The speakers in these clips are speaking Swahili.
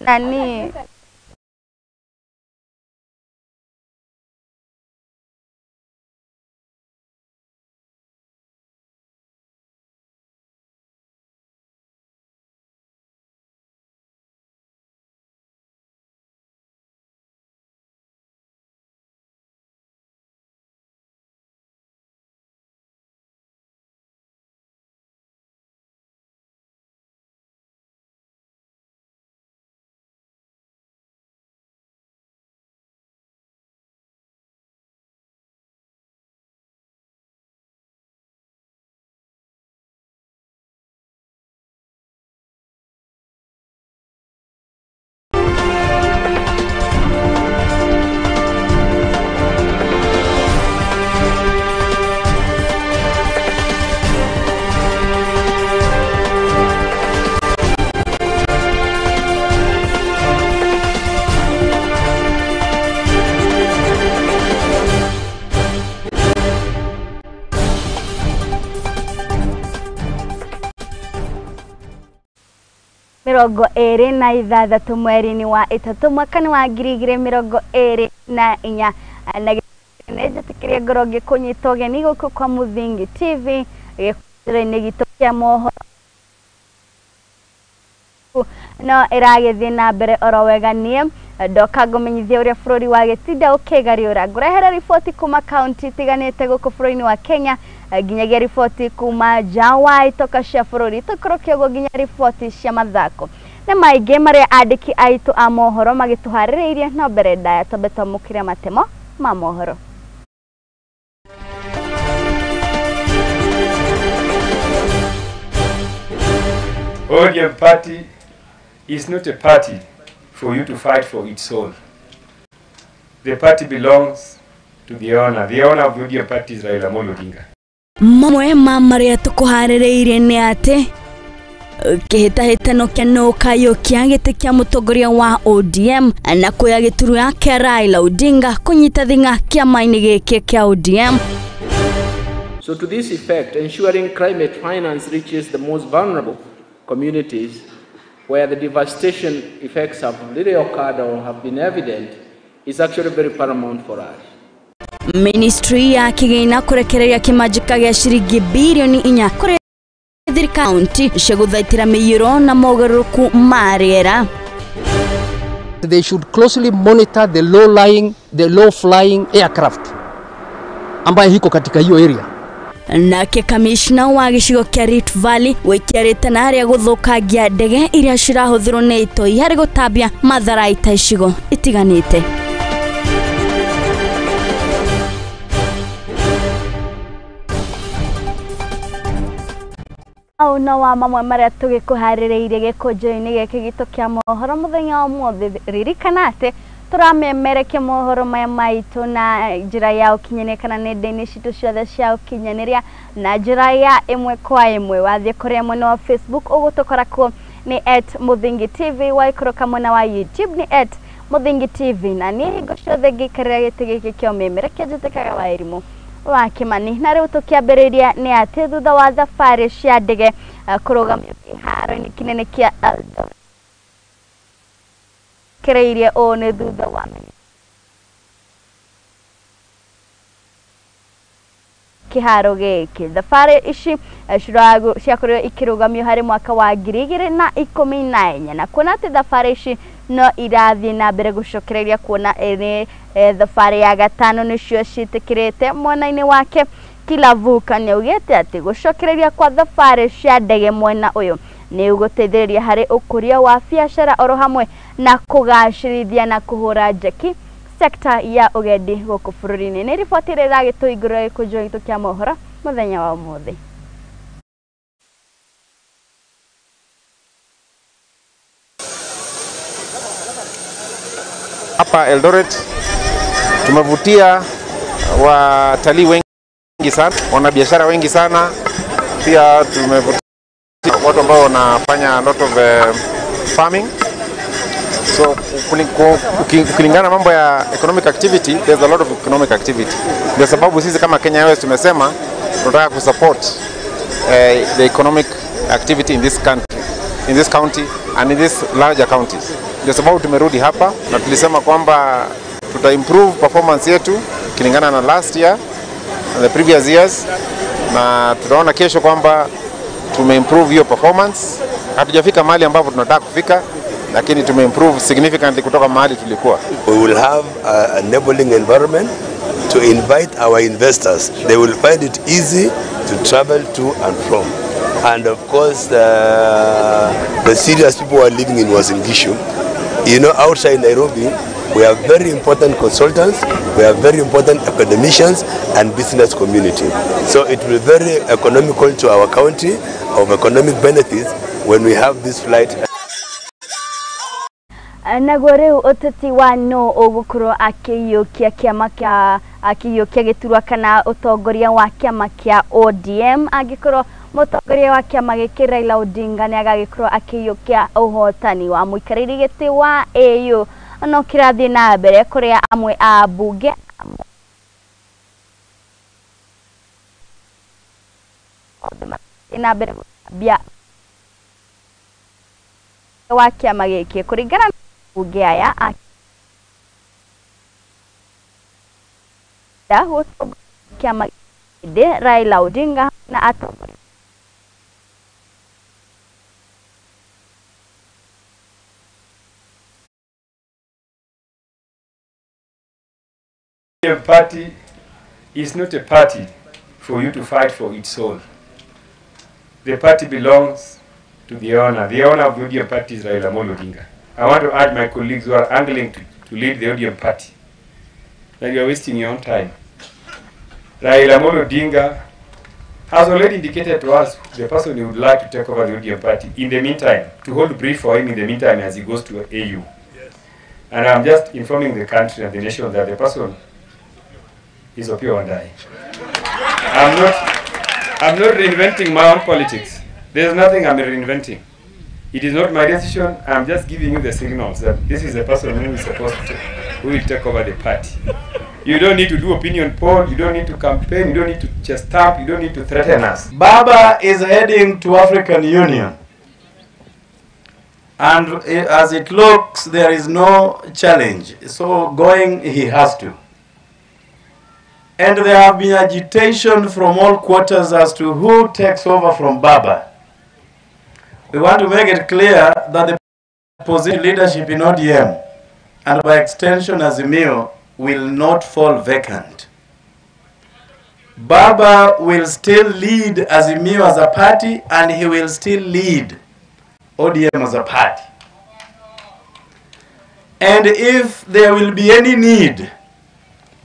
nani mirongo ere na ithathatũ mweri-inĩ wa ĩtatũ mwaka-inĩ wa 2024 na nĩnjĩtĩkĩrie ngoro ngĩkũnyita ũgeni gũkũ kwa Mũthingi TV gĩkũnjĩra-inĩ gitũ kĩa mohoro no ĩragĩthiĩ na mbere oro wega niĩ ndoka ngũmenyithia ũrĩa bũrũri wa gĩtinda ũkĩgariũra ngũrehere riboti kuma kaunti itiganĩte gũkũ bũrũri-inĩ wa Kenya nginyagia riboti kuma nja wa itoka cia bũrũri tũkũrũkia ũguo nginya riboti cia mathako na maingĩ marĩa andĩki aitũ a mohoro magĩtũharĩrĩirie no mbere ndaya twambe twamũkĩre matemo ma mohoro. ODM party is not a party for you to fight for its soul. The party belongs to the owner. The owner of the ODM party is Raila Amolo Odinga. Mamwe ma marĩa tũkũharĩrĩirie nĩ atĩ kĩhĩtahĩtano kĩa nũkayũkia gĩtĩ kĩa mũtongoria wa ODM na kuoya gĩturu yake Raila Odinga kũnyita thing'a kĩama-inĩ gĩkĩ kĩa ODM. So to this effect, ensuring climate finance reaches the most vulnerable communities where the devastation effects have really occurred or have been evident is actually very paramount for us. Ministry ya kĩgĩna kũrekereria kĩmanjĩka gĩa ciringi bilioni 4 kũrĩ thirikari cia gũthaitĩra mĩiyũro na mogarũrũku ma rĩera. They should closely monitor the low-flying aircraft ambayo hiko katika hiyo area. Nake kamishna wa gĩcigo kĩa Rift Valley wĩkĩrĩte na harĩa gũthũkangia ndege iria cirahũthĩrwo nĩ itoi harĩ gũtambia matharaita icigo itiganĩte. Au no wa mamwe marĩa tũgĩkũharĩrĩirie gĩkũnjĩro-inĩ gĩkĩ gitũ kĩa mohoro mũthenya wa ũmũthĩ ririkana atĩ tũramemerekia mohoro maya maitũ na njĩra ya ũkinyanĩria kana nenda-inĩ citũ ciothe cia ũkinyanĩria na njĩra ya ĩmwe kwa ĩmwe wathiĩ kũrĩa mwena wa Facebook ũgũtũkora kuo nĩ @Mũthingi TV waikũrũka mwena wa YouTube nĩ @Mũthingi TV na niĩ hingo ciothe ngĩikarĩra gĩtĩ gĩkĩ kĩa ũmemerekia njĩtĩkaga wa Irimũ wa Kimani na rĩu tũkĩambĩrĩria nĩ atĩ thutha wa thabarĩ cia ndege kũrũgamio kĩharo-inĩ kĩnene kĩa Eldoret kĩrĩirie ũũ nĩ thutha wa kĩharo gĩkĩ thabarĩ ici ciakorirwo ikĩrũgamio harĩ mwaka wa 2014 na kuona atĩ thabarĩ ici no irathiĩ na mbere gũcokereria kuona nĩ thabarĩ ya gatano nĩcio ciĩtĩkĩrĩte mwena-inĩ wake Kilavuka nĩaugĩte atĩ gũcokereria kwa thabarĩ cia ndege mwena ũyũ nĩ ũgũteithĩrĩria harĩ ũkũria wa biacara oro hamwe na kũgacĩrithia na kũhũra njeki sekta ya ũgendi gũkũ bũrũri-inĩ. Nĩ riboti ĩrĩa ĩragĩtũingũrĩra gĩkũnjĩro gitũ kĩa mohoro mũthenya wa ũmũthĩ. Hapa Eldoret tumevutia watalii wengi sana, wanabiashara wengi sana, pia tumevutia watu ambao wanafanya a lot of farming. So ukilingana mambo ya economic activity, there's a lot of economic activity. Ndio sababu sisi kama Kenya Airways tumesema tunataka kusupport the economic activity in this country, in this county and in these larger counties. Ndio sababu tumerudi hapa na tulisema kwamba tuta improve performance yetu kilingana na last year and the previous years, na tunaona kesho kwamba tumeimprove hiyo performance. Hatujafika mahali ambapo tunataka kufika, lakini tumeimprove significantly kutoka mahali tulikuwa. We will have a enabling environment to invite our investors. They will find it easy to travel to and from. And of course, the serious people who are living in Uasin Gishu, you know, outside Nairobi, we have very important consultants, we have very important academicians and business community. So it will be very economical to our county, of economic benefits, when we have this flight. Nagore oteti wa no ogukuro akiyukia kiama kia akiyukia giturwa kana utongoria wa kiama kia ODM agikoro mutongoria wa kiama giki Raila Odinga ni agagikoro akiyukia uhotani wa muikariri giti wa AU no kirathi na mbere kuria amwe a bunge na mbere bia wa kiama giki kuringana bunge aya kiama de Raila Odinga na atongoria The party is not a party for you to fight for its soul. The party belongs to the owner. The owner of the ODM party is Raila Odinga. I want to urge my colleagues who are angling to lead the ODM party that you are wasting your own time. Raila Odinga has already indicated to us the person who would like to take over the ODM party in the meantime, to hold brief for him in the meantime as he goes to AU. Yes. And I'm just informing the country and the nation that the person is Opio and I. I'm not reinventing my own politics. There's nothing I'm reinventing. It is not my decision. I'm just giving you the signals that this is the person who is supposed to, who will take over the party. You don't need to do opinion poll. You don't need to campaign. You don't need to just stamp. You don't need to threaten us. Baba is heading to African Union. And as it looks, there is no challenge. So going, he has to. And there have been agitation from all quarters as to who takes over from Baba. We want to make it clear that the position leadership in ODM, and by extension Azimio, will not fall vacant. Baba will still lead Azimio as a party, and he will still lead ODM as a party. And if there will be any need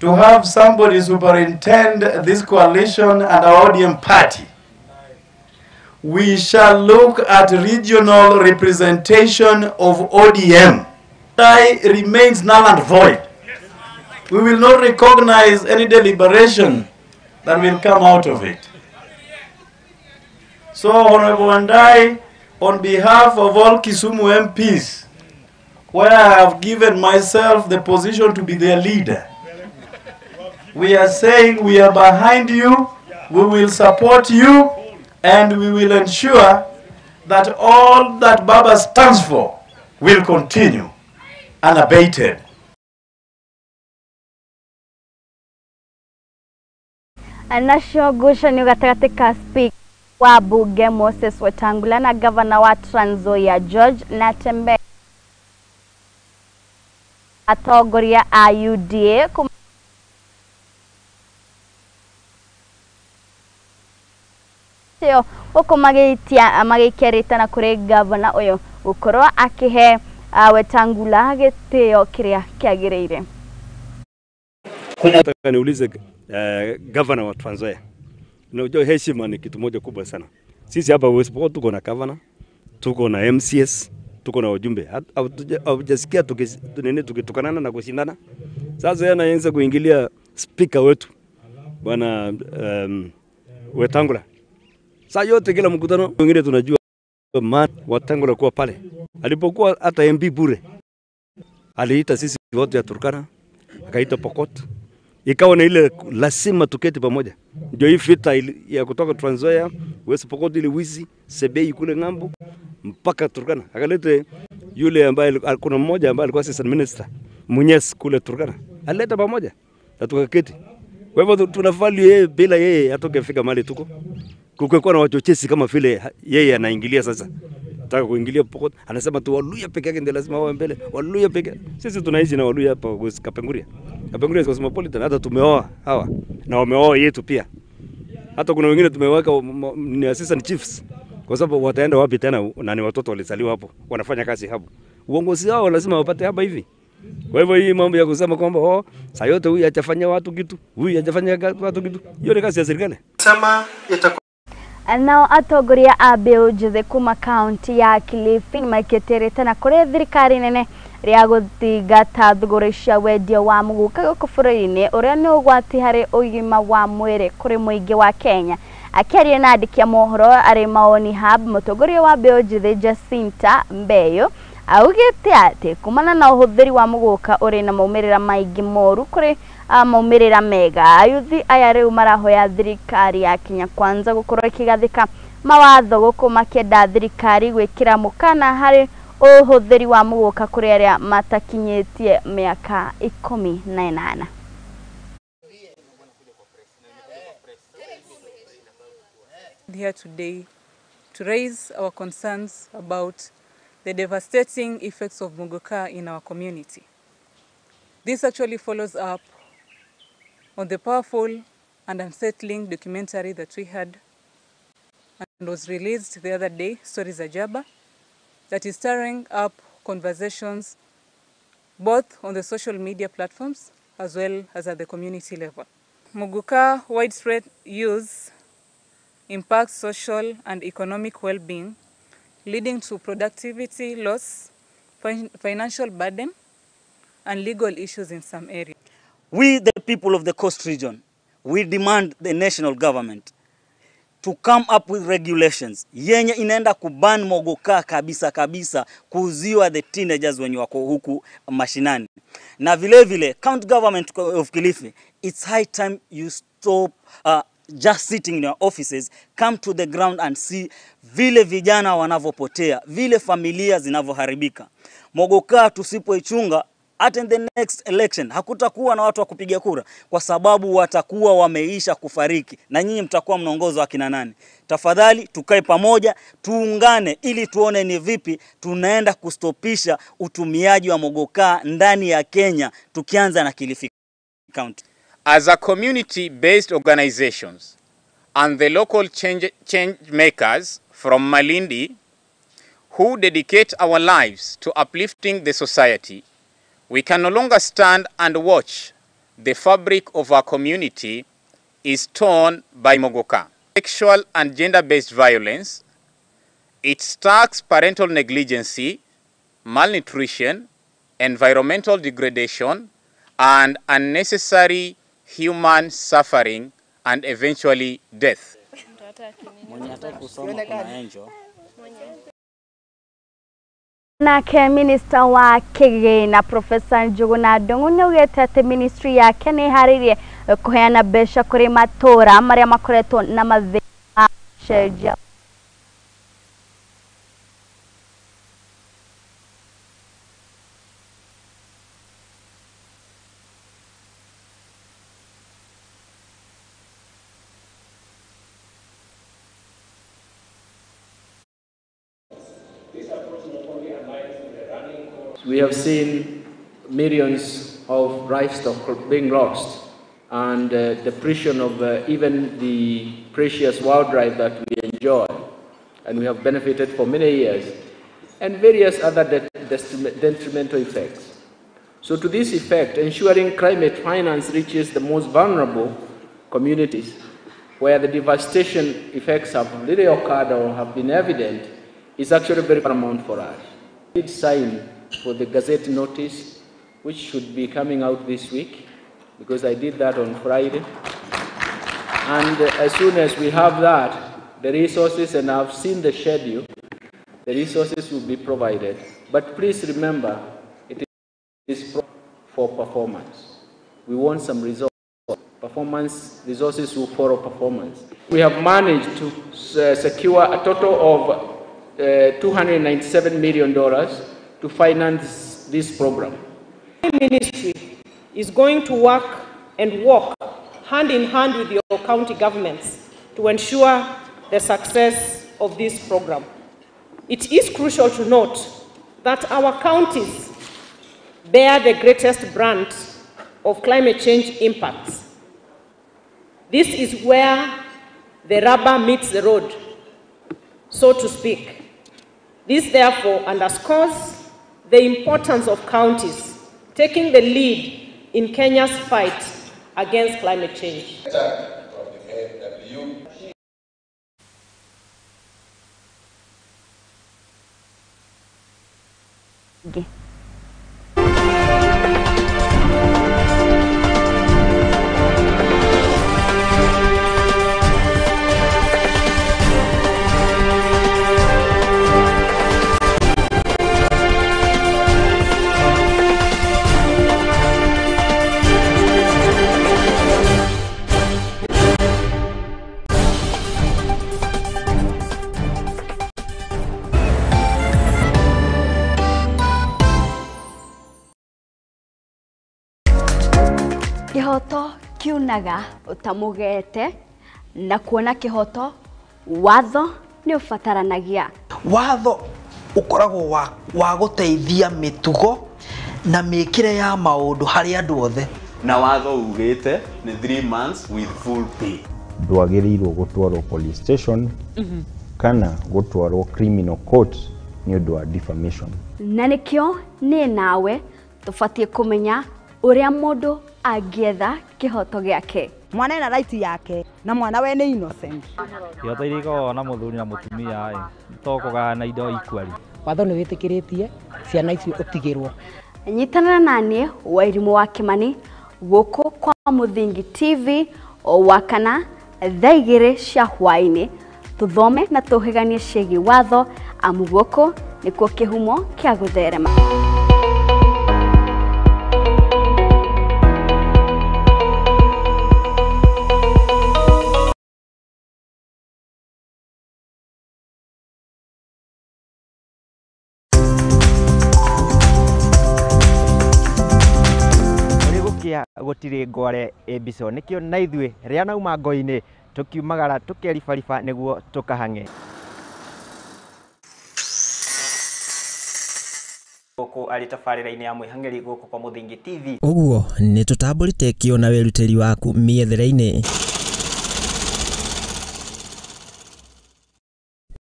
to have somebody superintend this coalition and our ODM party, we shall look at regional representation of ODM. That remains null and void. We will not recognize any deliberation that will come out of it. So, Honorable Wandai, on behalf of all Kisumu MPs, where I have given myself the position to be their leader, we are saying we are behind you, we will support you, and we will ensure that all that Baba stands for will continue unabated. Nacio ngucanio gatagatĩ ka speaker wa bunge Moses Wetangula na gavana wa Trans Nzoia George Natembeya atongoria a UDA teo ukomagitia magikerita na kuri gavana uyo gukorwa akihe Wetangula gitio kiria kiagireire. Nataka niulize gavana wa Trans Nzoia. Unajua heshima ni kitu moja kubwa sana. Sisi hapa West Pokot tuko na gavana, tuko na MCS, tuko na wajumbe. Hujasikia tukitukanana na kushindana. Sasa yeye anaanza kuingilia speaker wetu bwana Wetangula. Sasa yote kila mkutano wengine tunajua Wetangula kuwa pale. Alipokuwa hata MB bure. Aliita sisi wote ya Turkana, akaita Pokot. Ikawa na ile lazima tuketi pamoja. Ndio hii vita ya kutoka Trans Nzoia, West Pokot ile wizi, Sebei kule ngambo mpaka Turkana. Akalete Yule ambaye kuna mmoja ambaye alikuwa assistant minister Munyes kule Turkana alileta pamoja na tukaketi. Kwa hivyo tunafali yeye, bila yeye hatungefika mahali tuko. Kukekuwa na wachochezi kama vile yeye anaingilia sasa. Nataka kuingilia Pokot, anasema tu Waluya peke yake ndio lazima wawe mbele. Waluya peke. Sisi tunaishi na Waluya hapa Kapenguria. Kapenguria is cosmopolitan, hata tumeoa hawa na wameoa yetu pia. Hata kuna wengine tumeweka ni assistant chiefs. Kwa sababu wataenda wapi tena, na ni watoto walizaliwa hapo, wanafanya kazi hapo. Uongozi wao lazima wapate hapa hivi. Kwa hivyo hii mambo ya kusema kwamba saa yote huyu hajafanya watu kitu, huyu hajafanya watu kitu, hiyo ni kazi ya serikali. Sema nao atongoria a mbeũ njĩthĩ kuma kaunti ya Kilifi nĩmaikĩtĩrĩte na kũrĩ thirikari nene rĩa gũthingata thũgũrĩ cia wendia wa mũgũka gũkũ bũrũri-inĩ ũrĩa nĩ ũgwati harĩ ũgima wa mwĩrĩ kũrĩ mũingĩ wa Kenya. Akĩaria na andĩki a mohoro arĩ Maoni Hub, mũtongoria wa mbeũ njĩthĩ Jacinta Mbeyo augĩte atĩ kumana na ũhũthĩri wa mũgũka ũrĩ na maumĩrĩra maingĩ moru kũrĩ maumĩrĩra mega, ayuthi aya rĩu marahoya thirikari ya Kenya Kwanza gũkorwo ĩkĩgathĩka mawatho gũkũ makĩenda thirikari gwĩkĩra mũkana harĩ ũhũthĩri wa mũgũka kũrĩ arĩa matakinyĩtie mĩaka 18. Here today to raise our concerns about the devastating effects of muguka in our community. This actually follows up on the powerful and unsettling documentary that we had and was released the other day, Stories Ajaba, that is stirring up conversations both on the social media platforms as well as at the community level. Muguka widespread use impacts social and economic well-being, leading to productivity loss, financial burden, and legal issues in some areas. We, the people of the coast region, we demand the national government to come up with regulations yenye inaenda kuban mogoka kabisa kuuziwa the teenagers wenye wako huku mashinani. Na vile vile county government of Kilifi, it's high time you stop just sitting in your offices, come to the ground and see vile vijana wanavopotea, vile familia zinavoharibika. Mogoka tusipoichunga, at in the next election hakutakuwa na watu wa kupiga kura kwa sababu watakuwa wameisha kufariki na nyinyi mtakuwa mnaongoza akina nani. Tafadhali tukae pamoja, tuungane ili tuone ni vipi tunaenda kustopisha utumiaji wa mogoka ndani ya Kenya, tukianza na Kilifi County. As a community-based organizations and the local change makers from Malindi who dedicate our lives to uplifting the society, we can no longer stand and watch the fabric of our community is torn by mogoka. Sexual and gender-based violence, it stacks parental negligence, malnutrition, environmental degradation, and unnecessary human suffering and eventually death. Nake minister wa Kigina Professor Njuguna Ndung'u nĩaugĩte atĩ ministry yake nĩ harĩirie kũheana mbeca kũrĩ matũra marĩa makoretwo na mathĩna ma cenjia. We have seen millions of livestock being lost and depletion of even the precious wildlife that we enjoy and we have benefited for many years, and various other detrimental effects. So to this effect, ensuring climate finance reaches the most vulnerable communities where the devastation effects have really occurred or have been evident is actually very paramount for us. We did sign for the Gazette notice, which should be coming out this week, because I did that on Friday. And as soon as we have that, the resources, and I've seen the schedule, the resources will be provided. But please remember, it is for performance. We want some resources. Performance resources will follow performance. We have managed to secure a total of $297 million to finance this program. The ministry is going to work and walk hand in hand with your county governments to ensure the success of this program. It is crucial to note that our counties bear the greatest brunt of climate change impacts. This is where the rubber meets the road, so to speak. This therefore underscores the importance of counties taking the lead in Kenya's fight against climate change. Okay. Kihoto kiunaga utamugete na kuona kihoto watho ni ufataranagia. Watho ukoragwo wa guteithia mitugo na mikire ya maundu hari andu othe. Na watho ugite ni 3 months with full pay. Ndwagirirwo gutwarwo police station kana gutwarwo criminal court ni undu wa defamation. Na nikio ni nawe tufatie kumenya uria mundu agietha kihoto giake. Mwana ena right yake na mwana we ni innocent. Kihoto iriko na muthuri na mutumia tokoga na indo equally. Watho ni witikiritie ciana ici utigirwo. Nyitana nani wa irimu wa Kimani guku kwa Muthingi TV o wakana thaigire cia hwaini tuthome na tuhiganie ciegi watho amu guku nikuo kihumo kia gutherema. Gutiri ngware ebiso nikio na ithue ria nauma ngoini tukiumagara tukeribariba niguo tukahange guku ari tabarira-ini ya mwihangeri guku kwa Muthingi TV. Uguo ni tutamburite kio na weruteri waku miethere-ini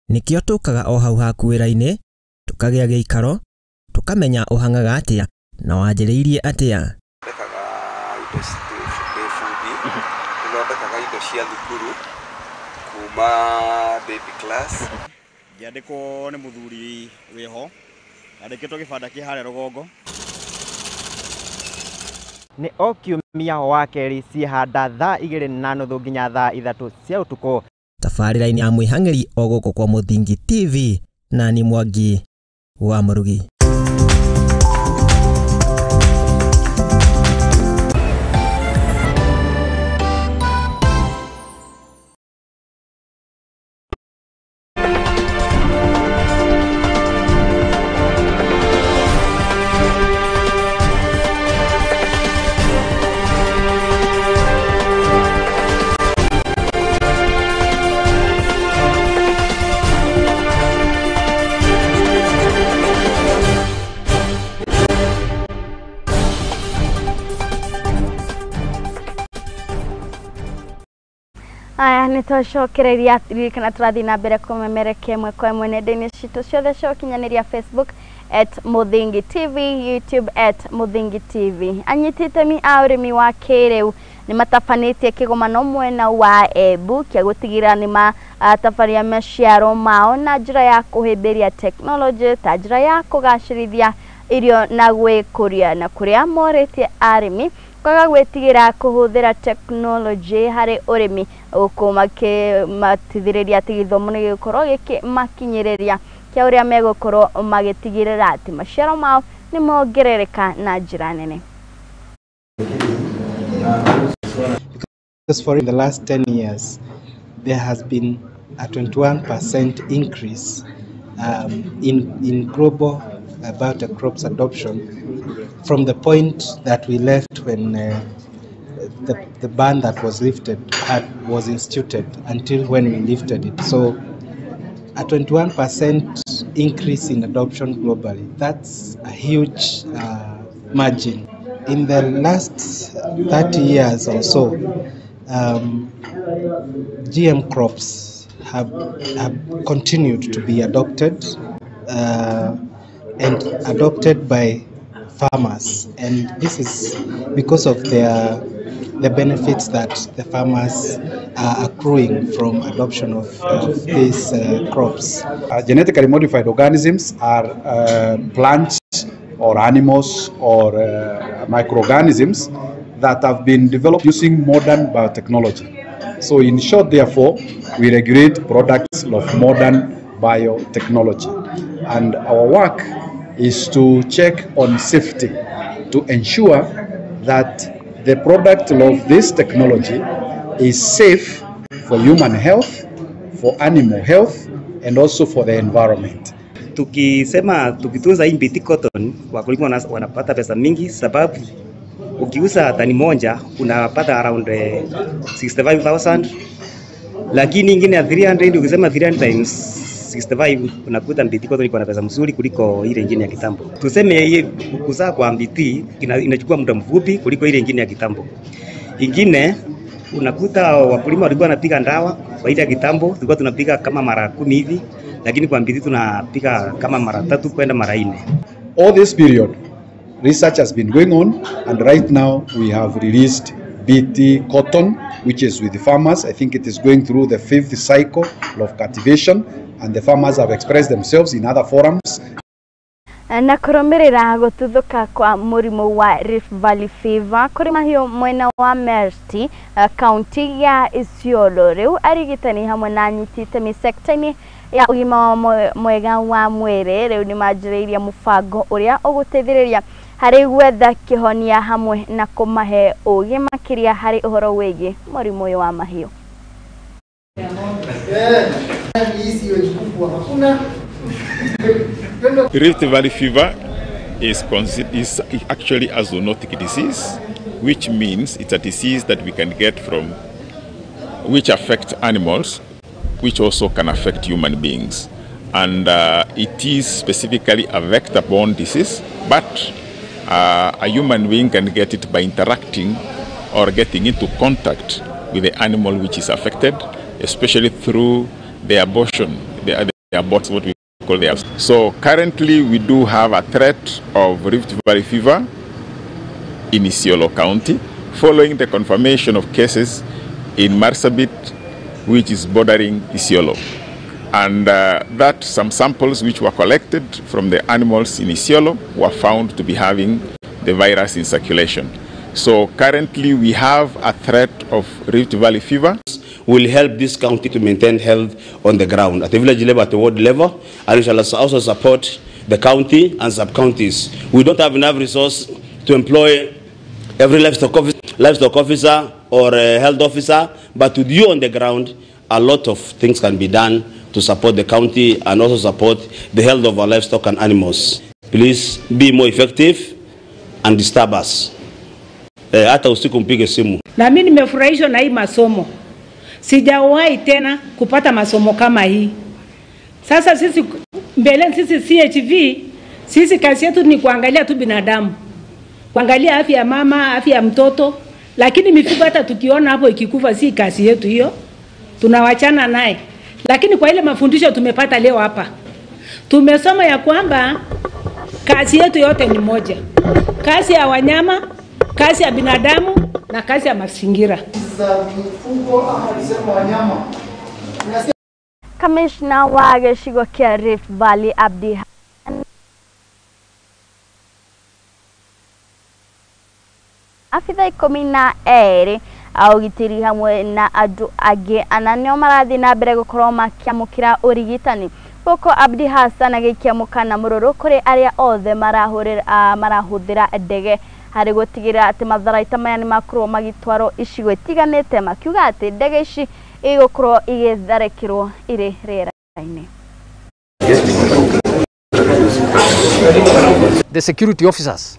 nikio tukaga o hau haku wira-ini tukagia giikaro tukamenya uhangaga atia na wanjiriirie atia. Thondekaga indo cia thukuru kuma baby class. Ngiandikwo ni muthuri wiho andikitwo gibanda ki hare rugongo ni o kiumia wa keri cihanda thaa 2:30 nginya thaa 3 cia utuko tabarira-ini ya mwihangeri o guku kwa Muthingi TV na ni Mwangi wa Murugi. Aya nitwacokereria ririkana turathi na mbere kumemerekia imwe kwa imwe nenda-ini citu ciothe cia ukinyaniria Facebook @Muthingi TV, YouTube @Muthingi TV. Anyitite mi a urimi wa kiriu ni matafanitie kigomano mwena wa Embu kia gutigira ni matafaria maciaro mao na njira ya kuhimbiria technology ta njira ya kugacirithia irio na gwikuria na kuria moretie arimi kwaga gwetigira kuhuthira technology hari urimi ukuma ke matithiriria ati githomo ni gikorwo gikimakinyiriria kia uria megukorwo magitigirira ati maciaro mao ni mongerereka na njira nene. Because for the last 10 years there has been a 21% increase in global about a crops adoption from the point that we left when the ban that was lifted was instituted until when we lifted it. So a 21% increase in adoption globally, that's a huge margin. In the last 30 years or so, GM crops have continued to be adopted and adopted by farmers, and this is because of the benefits that the farmers are accruing from adoption of these crops. Genetically modified organisms are plants or animals or microorganisms that have been developed using modern biotechnology. So in short, therefore, we regulate products of modern biotechnology. And our work is to check on safety to ensure that the product of this technology is safe for human health, for animal health, and also for the environment. Tukitunza hii mbiti cotton, wakulima wanapata pesa mingi, sababu ukiuza tani moja unapata around 65,000, lakini ingine ya 300, ukisema 300 times 65 unakuta mbiti cotton iko na pesa mzuri kuliko ile nyingine ya kitambo. Tuseme kuzaa kwa mbiti inachukua muda mfupi kuliko ile nyingine ya kitambo. Ingine unakuta wakulima walikuwa wanapiga ndawa kwa ile ya kitambo, tulikuwa tunapiga kama mara 10 hivi, lakini kwa mbiti tunapiga kama mara 3 kwenda mara 4. All this period, research has been going on, and right now we have released BT cotton, which is with the farmers. I think it is going through the 5th cycle of cultivation, and the farmers have expressed themselves in other forums. Na kurumirira gututhuka kwa murimu wa Rift Valley fever kuri mahio mwena wa Merti, county ya Isiolo, riu arigitani hamwe na nyitite mi sector-ini ya ugima mwega wa mwiri, riu ni majiriria mubango uria uguteithiriria hari gwetha kihonia hamwe na kumahe ugi makiria hari uhoro wigi murimu uyu wa mahio. Rift Valley fever is actually a zoonotic disease, which means it's a disease that we can get from which affect animals, which also can affect human beings. And it is specifically a vector-borne disease, but a human being can get it by interacting or getting into contact with the animal which is affected, especially through the abortion, the aborts, what we call the. So currently we do have a threat of Rift Valley fever in Isiolo County, following the confirmation of cases in Marsabit, which is bordering Isiolo. And that some samples which were collected from the animals in Isiolo were found to be having the virus in circulation. So currently we have a threat of Rift Valley fever. Will help this county to maintain health on the ground at the village level, at the ward level, and we shall also support the county and sub-counties. We don't have enough resource to employ every livestock officer or a health officer, but with you on the ground, a lot of things can be done to support the county and also support the health of our livestock and animals. Please be more effective and disturb us. Hata usiku mpige simu. Na mimi nimefurahishwa na hii masomo. Sijawahi tena kupata masomo kama hii. Sasa sisi mbele sisi CHV, sisi kazi yetu ni kuangalia tu binadamu. Kuangalia afya ya mama, afya ya mtoto, lakini mifugo hata tukiona hapo ikikufa si kazi yetu hiyo. Tunawachana naye. Lakini kwa ile mafundisho tumepata leo hapa, tumesoma ya kwamba kazi yetu yote ni moja. Kazi ya wanyama, kazi ya binadamu na kazi ya mazingira. Kamishna wa gĩcigo kĩa Rift Valley Abdi afitha 12 augitiri hamwe na andu angi ananio marathi na mbere gukorwo makiamukira urigitani Boko Abdi Hassan agikiamukana mururu kuri aria othe marahuthira ndege hari gutigira ati matharaita maya ni makorwo magitwaro icigo itiganite makiuga ati ndege ici igukorwo igitharekirwo iri rĩera-inĩ. the security officers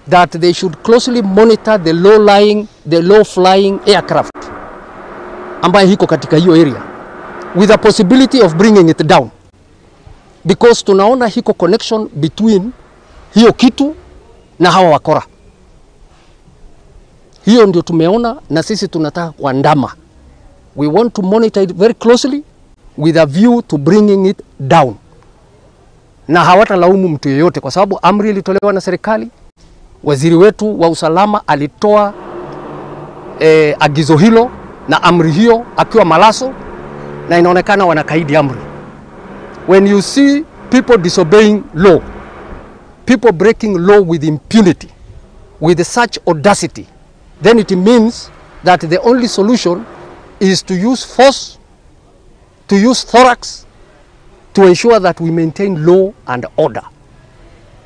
that they should closely monitor the low-flying aircraft ambayo hiko katika hiyo area with the possibility of bringing it down, because tunaona hiko connection between hiyo kitu na hawa wakora. Hiyo ndio tumeona na sisi tunataka kuandama. We want to monitor it very closely with a view to bringing it down. Na hawatalaumu mtu yeyote kwa sababu amri ilitolewa na serikali. Waziri wetu wa usalama alitoa agizo hilo na amri hiyo akiwa Malaso, na inaonekana wanakaidi amri. When you see people disobeying law, people breaking law with impunity, with such audacity, then it means that the only solution is to use force, to use thorax, to ensure that we maintain law and order.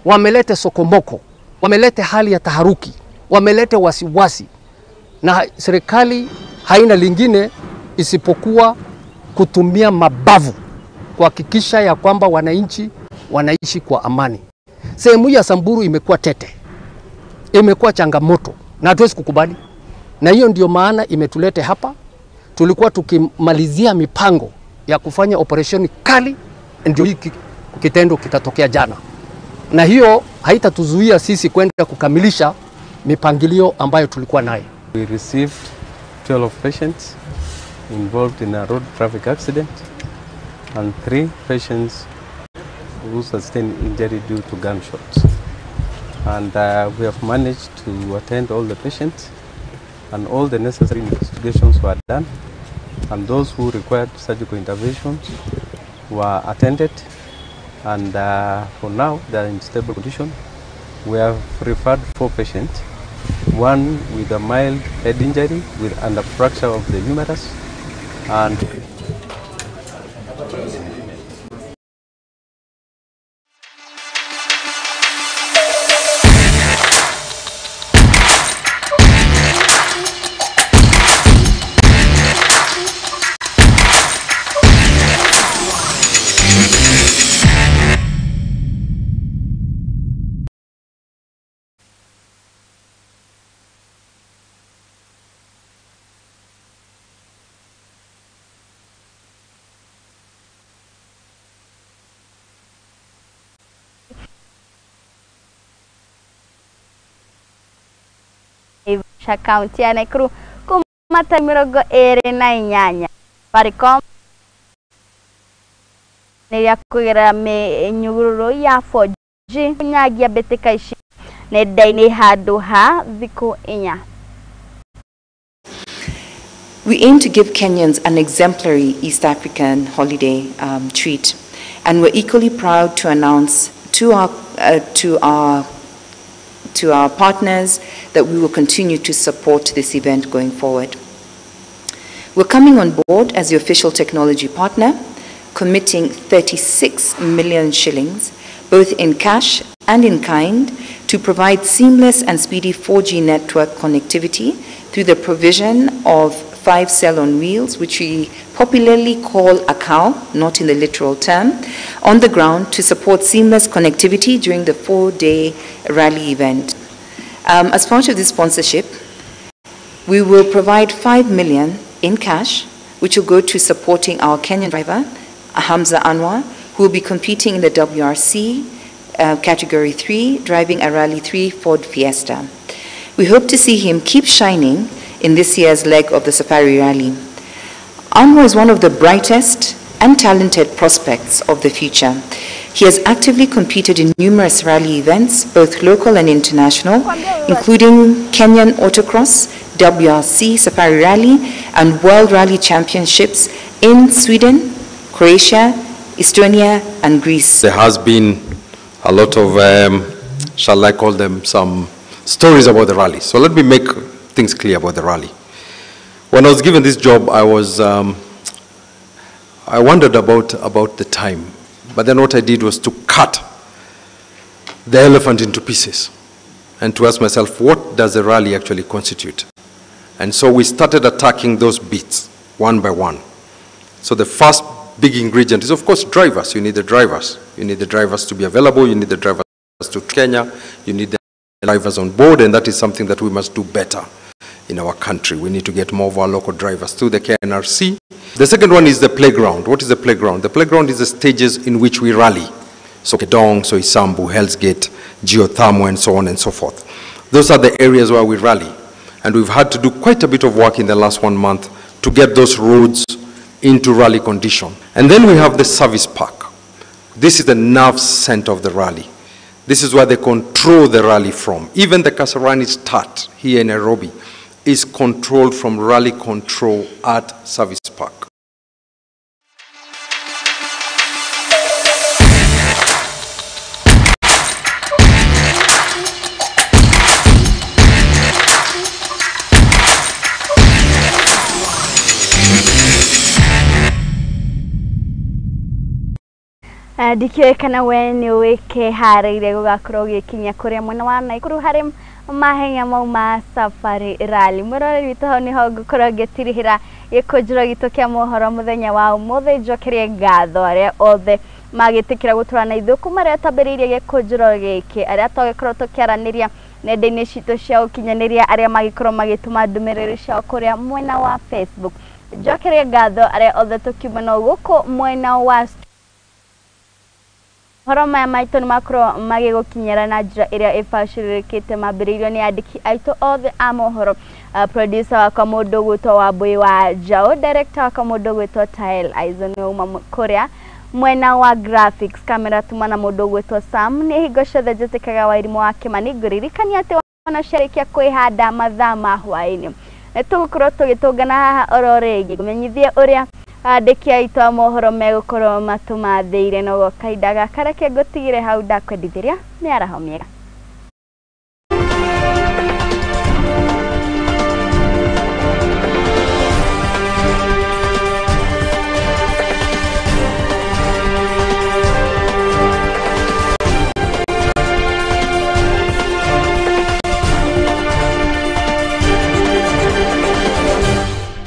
Wamelete sokomoko, wamelete hali ya taharuki, wamelete wasiwasi, na serikali haina lingine isipokuwa kutumia mabavu kuhakikisha ya kwamba wananchi wanaishi kwa amani. Sehemu ya Samburu imekuwa tete, imekuwa changamoto na hatuwezi kukubali, na hiyo ndio maana imetulete hapa. Tulikuwa tukimalizia mipango ya kufanya operation kali, ndio hiki kitendo kikatokea jana, na hiyo haitatuzuia sisi kwenda kukamilisha mipangilio ambayo tulikuwa nayo. We received 12 patients involved in a road traffic accident and 3 patients who sustained injury due to gunshots. And we have managed to attend all the patients, and all the necessary investigations were done, and those who required surgical interventions were attended, and for now they are in stable condition. We have referred 4 patients, one with a mild head injury and a fracture of the humerus, and Kaunti ya Nakuru kumata mirongo ere na inyanya Thabari ni ya kugira nyugururu ya 4G nyagia beteka ici ne daini handu ha thiku inya. We aim to give Kenyans an exemplary East African holiday treat, and we're equally proud to announce to our partners that we will continue to support this event going forward. We're coming on board as the official technology partner, committing 36 million shillings, both in cash and in kind, to provide seamless and speedy 4G network connectivity through the provision of 5 cell on wheels, which we popularly call a cow, not in the literal term, on the ground to support seamless connectivity during the 4-day rally event. As part of this sponsorship, we will provide 5 million in cash, which will go to supporting our Kenyan driver, Hamza Anwar, who will be competing in the WRC Category 3, driving a Rally 3 Ford Fiesta. We hope to see him keep shining in this year's leg of the Safari Rally. Anwar is one of the brightest and talented prospects of the future. He has actively competed in numerous rally events, both local and international, including Kenyan Autocross, WRC Safari Rally, and World Rally Championships in Sweden, Croatia, Estonia, and Greece. There has been a lot of, shall I call them, some stories about the rally. So let me make things clear about the rally. When I was given this job, I wondered about the time. But then what I did was to cut the elephant into pieces and to ask myself, what does a rally actually constitute? And so we started attacking those bits one by one. So the first big ingredient is, of course, drivers. You need the drivers. You need the drivers to be available. You need the drivers to Kenya. You need the drivers on board, and that is something that we must do better in our country. We need to get more of our local drivers to the KNRC. The second one is the playground. What is the playground? The playground is the stages in which we rally. So Kedong, so Isambu, Hell's Gate, Geothermal, and so on and so forth. Those are the areas where we rally. And we've had to do quite a bit of work in the last 1 month to get those roads into rally condition. And then we have the service park. This is the nerve center of the rally. This is where they control the rally from. Even the Kasarani start here in Nairobi is controlled from rally control at Service Park. Ndikioekana we ni wike hareire gugakorwo gikinya kuria mwena wa Naikuru hari mahenya mau ma Safari Rally. Murore witu ho ni ho gukorwo gitirihira gikujiro gitu kia mohoro muthenya wa umuthi. Njokerie ngatho aria othe magitikira guturana ithuku maria tabiririe gikujiro giki aria twagikorwo tukiaraniria nenda-ini citu cia ukinyaniria aria magikorwo magituma ndumiriri cia kuria mwena wa Facebook. Njokerie ngatho aria othe tukiuma no guku mwena wa Mohoro maya maitu ni makoro magigukinyira na njira iria ibacirikite mambiririo ni andiki aitu othe a mohoro. Producer wa mundu gwitwo Wambui wa Jao, director wa mundu gwitwo Tile Aizoni uma kuria mwena wa graphics, camera tuma na mundu gwitwo Sam. Ni hingo ciothe njitikaga Wairimu wa Kimani nguririkania ati wanasherekia kwihanda mathaa ma hwaini. Nitugukorwo tugitungana haha oro ringi kumenyithia uria andiki aitu a mohoro megukorwo matumathire no kainda gaka reke ngutigire hau ndakwendithiria miaraho miega.